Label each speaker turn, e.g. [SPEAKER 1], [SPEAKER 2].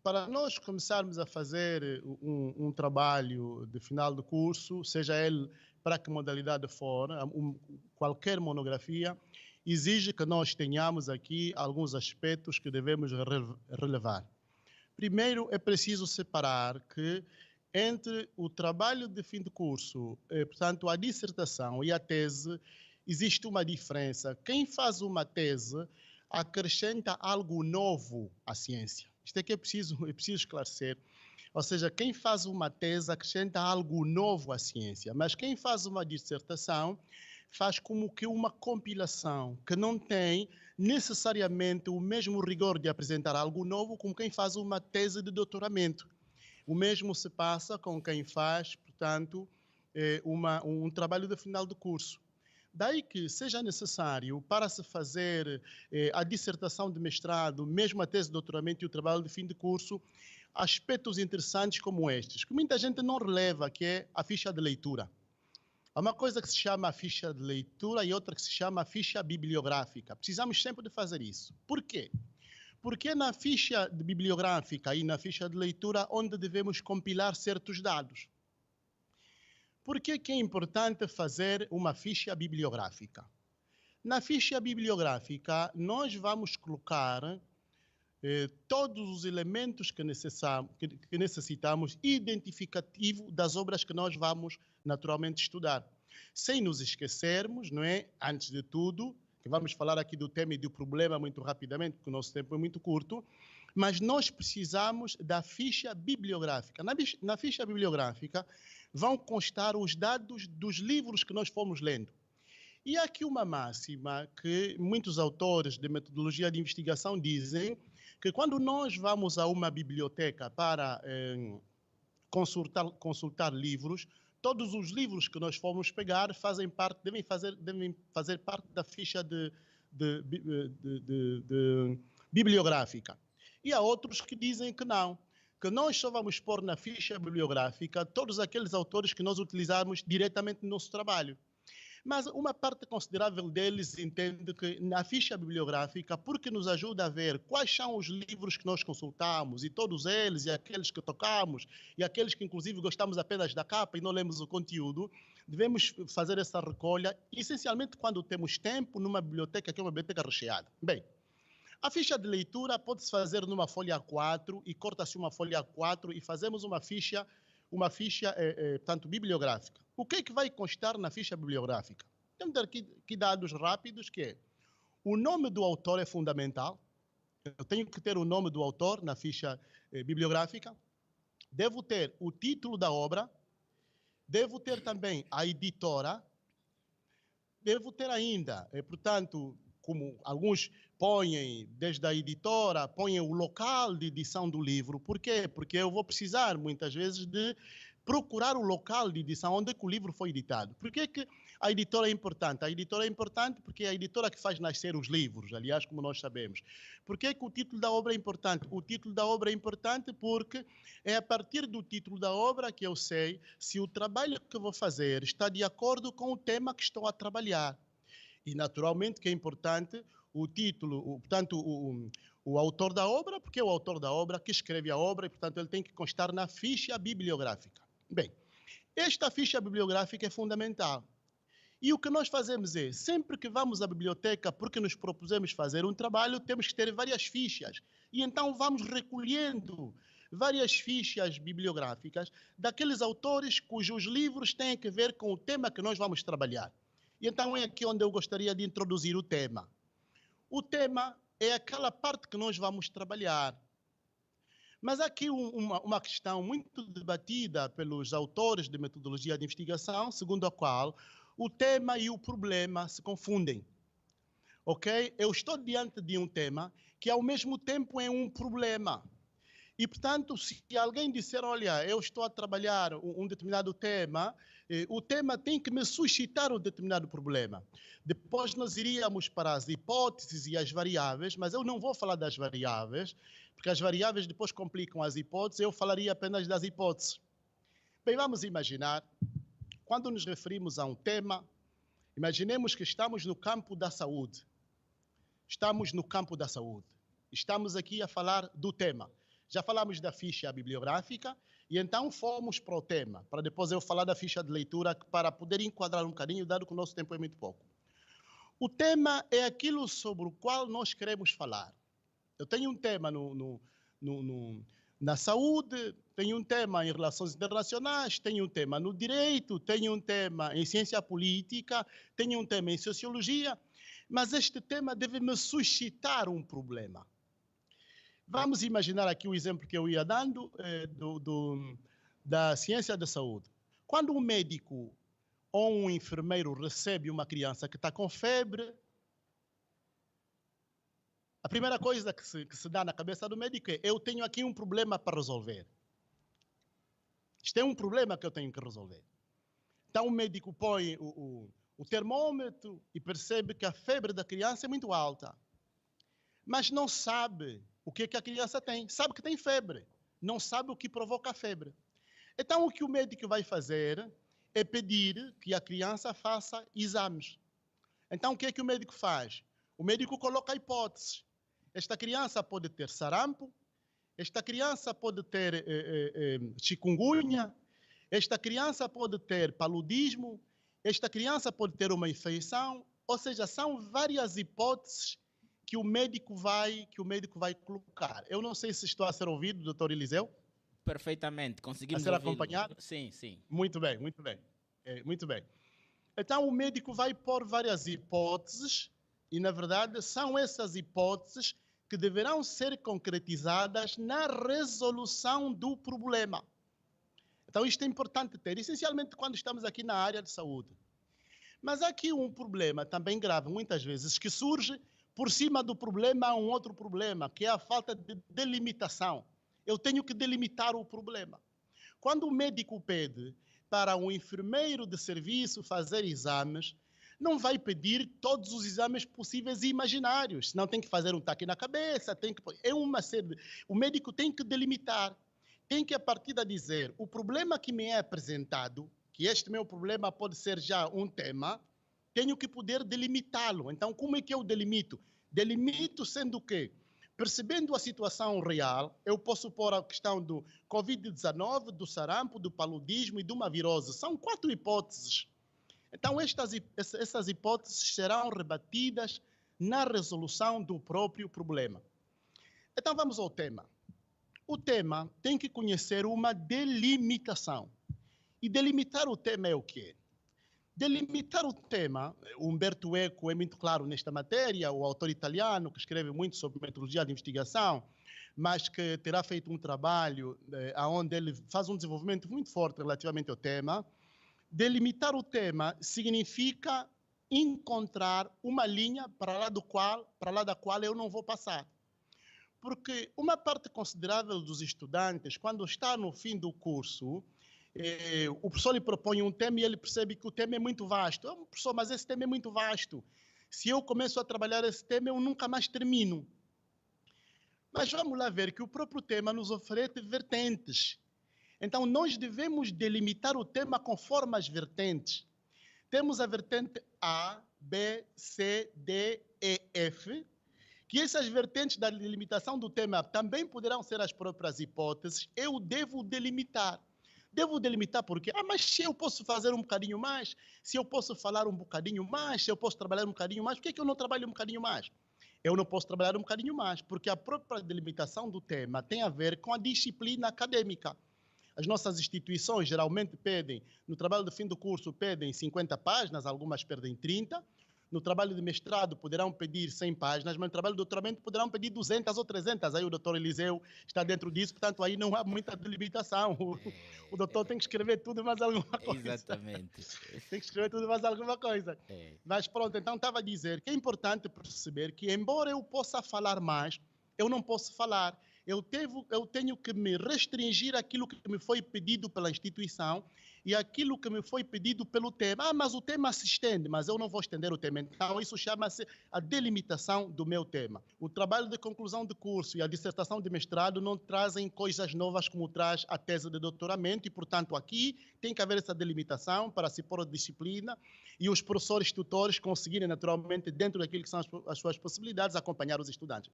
[SPEAKER 1] para nós começarmos a fazer um trabalho de final de curso, seja ele para que modalidade for, qualquer monografia, exige que nós tenhamos aqui alguns aspectos que devemos relevar. Primeiro, é preciso separar que entre o trabalho de fim de curso, portanto, a dissertação e a tese, existe uma diferença. Quem faz uma tese acrescenta algo novo à ciência. Isto é que é preciso esclarecer. Ou seja, quem faz uma tese acrescenta algo novo à ciência, mas quem faz uma dissertação faz como que uma compilação, que não tem necessariamente o mesmo rigor de apresentar algo novo como quem faz uma tese de doutoramento. O mesmo se passa com quem faz, portanto, um trabalho de final de curso. Daí que seja necessário, para se fazer a dissertação de mestrado, mesmo a tese de doutoramento e o trabalho de fim de curso, aspectos interessantes como estes, que muita gente não releva, que é a ficha de leitura. Há uma coisa que se chama a ficha de leitura e outra que se chama a ficha bibliográfica. Precisamos sempre de fazer isso. Por quê? Porque na ficha bibliográfica e na ficha de leitura onde devemos compilar certos dados. Por que é importante fazer uma ficha bibliográfica? Na ficha bibliográfica, nós vamos colocar todos os elementos que necessitamos identificativo das obras que nós vamos naturalmente estudar. Sem nos esquecermos, não é? Antes de tudo, que vamos falar aqui do tema e do problema muito rapidamente, porque o nosso tempo é muito curto, mas nós precisamos da ficha bibliográfica. Na ficha bibliográfica vão constar os dados dos livros que nós fomos lendo. E há aqui uma máxima que muitos autores de metodologia de investigação dizem que quando nós vamos a uma biblioteca para consultar livros, todos os livros que nós formos pegar devem fazer parte da ficha bibliográfica. E há outros que dizem que não, que nós só vamos pôr na ficha bibliográfica todos aqueles autores que nós utilizamos diretamente no nosso trabalho. Mas uma parte considerável deles entende que na ficha bibliográfica, porque nos ajuda a ver quais são os livros que nós consultamos, e todos eles, e aqueles que tocamos, e aqueles que inclusive gostamos apenas da capa e não lemos o conteúdo, devemos fazer essa recolha, essencialmente quando temos tempo numa biblioteca que é uma biblioteca recheada. Bem, a ficha de leitura pode-se fazer numa folha A4 e corta-se uma folha A4 e fazemos uma ficha portanto, bibliográfica. O que é que vai constar na ficha bibliográfica? Temos aqui dados rápidos, que é o nome do autor é fundamental. Eu tenho que ter o nome do autor na ficha bibliográfica. Devo ter o título da obra. Devo ter também a editora. Devo ter ainda, portanto, como alguns põem desde a editora, põem o local de edição do livro. Por quê? Porque eu vou precisar, muitas vezes, de procurar o local de edição onde é que o livro foi editado. Por que é que a editora é importante? A editora é importante porque é a editora que faz nascer os livros, aliás, como nós sabemos. Por que é que o título da obra é importante? O título da obra é importante porque é a partir do título da obra que eu sei se o trabalho que vou fazer está de acordo com o tema que estou a trabalhar. E, naturalmente, que é importante o título, portanto, o autor da obra, porque é o autor da obra que escreve a obra e, portanto, ele tem que constar na ficha bibliográfica. Bem, esta ficha bibliográfica é fundamental. E o que nós fazemos é, sempre que vamos à biblioteca porque nos propusemos fazer um trabalho, temos que ter várias fichas. E então vamos recolhendo várias fichas bibliográficas daqueles autores cujos livros têm a ver com o tema que nós vamos trabalhar. E então é aqui onde eu gostaria de introduzir o tema. O tema é aquela parte que nós vamos trabalhar. Mas há aqui uma questão muito debatida pelos autores de metodologia de investigação, segundo a qual o tema e o problema se confundem. Ok? Eu estou diante de um tema que ao mesmo tempo é um problema. E, portanto, se alguém disser, olha, eu estou a trabalhar um determinado tema, o tema tem que me suscitar um determinado problema. Depois nós iríamos para as hipóteses e as variáveis, mas eu não vou falar das variáveis, porque as variáveis depois complicam as hipóteses, eu falaria apenas das hipóteses. Bem, vamos imaginar, quando nos referimos a um tema, imaginemos que estamos no campo da saúde. Estamos no campo da saúde. Estamos aqui a falar do tema. Já falamos da ficha bibliográfica e então fomos para o tema, para depois eu falar da ficha de leitura para poder enquadrar um bocadinho, dado que o nosso tempo é muito pouco. O tema é aquilo sobre o qual nós queremos falar. Eu tenho um tema na saúde, tenho um tema em relações internacionais, tenho um tema no direito, tenho um tema em ciência política, tenho um tema em sociologia, mas este tema deve me suscitar um problema. Vamos imaginar aqui o exemplo que eu ia dando da ciência da saúde. Quando um médico ou um enfermeiro recebe uma criança que está com febre, a primeira coisa que se dá na cabeça do médico é: eu tenho aqui um problema para resolver. Isto é um problema que eu tenho que resolver. Então o médico põe o termômetro e percebe que a febre da criança é muito alta. Mas não sabe o que a criança tem. Sabe que tem febre, não sabe o que provoca a febre. Então o que o médico vai fazer é pedir que a criança faça exames. Então o que é que o médico faz? O médico coloca hipóteses. Esta criança pode ter sarampo, esta criança pode ter chikungunya, esta criança pode ter paludismo, esta criança pode ter uma infecção, ou seja, são várias hipóteses que o médico vai colocar. Eu não sei se estou a ser ouvido, doutor Eliseu.
[SPEAKER 2] Perfeitamente, conseguimos
[SPEAKER 1] a ser acompanhado?
[SPEAKER 2] Sim, sim.
[SPEAKER 1] Muito bem, muito bem. Muito bem. Então o médico vai pôr várias hipóteses e, na verdade, são essas hipóteses que deverão ser concretizadas na resolução do problema. Então isto é importante ter, essencialmente quando estamos aqui na área de saúde. Mas há aqui um problema também grave, muitas vezes, que surge por cima do problema há um outro problema, que é a falta de delimitação. Eu tenho que delimitar o problema. Quando o médico pede para um enfermeiro de serviço fazer exames, não vai pedir todos os exames possíveis e imaginários, senão tem que fazer um taque na cabeça, o médico tem que delimitar, tem que a partir de dizer, o problema que me é apresentado, que este meu problema pode ser já um tema, tenho que poder delimitá-lo. Então, como é que eu delimito? Delimito sendo que, percebendo a situação real, eu posso pôr a questão do Covid-19, do sarampo, do paludismo e de uma virose. São 4 hipóteses. Então, essas hipóteses serão rebatidas na resolução do próprio problema. Então, vamos ao tema. O tema tem que conhecer uma delimitação. E delimitar o tema é o quê? Delimitar o tema, Umberto Eco é muito claro nesta matéria, o autor italiano que escreve muito sobre metodologia de investigação, mas que terá feito um trabalho onde ele faz um desenvolvimento muito forte relativamente ao tema. Delimitar o tema significa encontrar uma linha para lá da qual eu não vou passar. Porque uma parte considerável dos estudantes, quando está no fim do curso, o professor lhe propõe um tema e ele percebe que o tema é muito vasto. Professor, mas esse tema é muito vasto. Se eu começo a trabalhar esse tema, eu nunca mais termino. Mas vamos lá ver que o próprio tema nos oferece vertentes. Então, nós devemos delimitar o tema conforme as vertentes. Temos a vertente A, B, C, D, E, F, que essas vertentes da delimitação do tema também poderão ser as próprias hipóteses. Eu devo delimitar. Devo delimitar porque, mas se eu posso fazer um bocadinho mais, se eu posso falar um bocadinho mais, se eu posso trabalhar um bocadinho mais, por que eu não trabalho um bocadinho mais? Eu não posso trabalhar um bocadinho mais, porque a própria delimitação do tema tem a ver com a disciplina acadêmica. As nossas instituições geralmente pedem, no trabalho de fim do curso, pedem 50 páginas, algumas pedem 30. No trabalho de mestrado poderão pedir 100 páginas, mas no trabalho de doutoramento poderão pedir 200 ou 300. Aí o doutor Eliseu está dentro disso, portanto aí não há muita delimitação. O doutor tem que escrever tudo e mais alguma coisa.
[SPEAKER 2] Exatamente.
[SPEAKER 1] Tem que escrever tudo e mais alguma coisa. Mas pronto, então estava a dizer que é importante perceber que, embora eu possa falar mais, eu não posso falar. Eu tenho que me restringir àquilo que me foi pedido pela instituição e àquilo que me foi pedido pelo tema. Mas o tema se estende, mas eu não vou estender o tema. Então, isso chama-se a delimitação do meu tema. O trabalho de conclusão de curso e a dissertação de mestrado não trazem coisas novas como traz a tese de doutoramento e, portanto, aqui tem que haver essa delimitação para se pôr a disciplina e os professores tutores conseguirem, naturalmente, dentro daquilo que são as suas possibilidades, acompanhar os estudantes.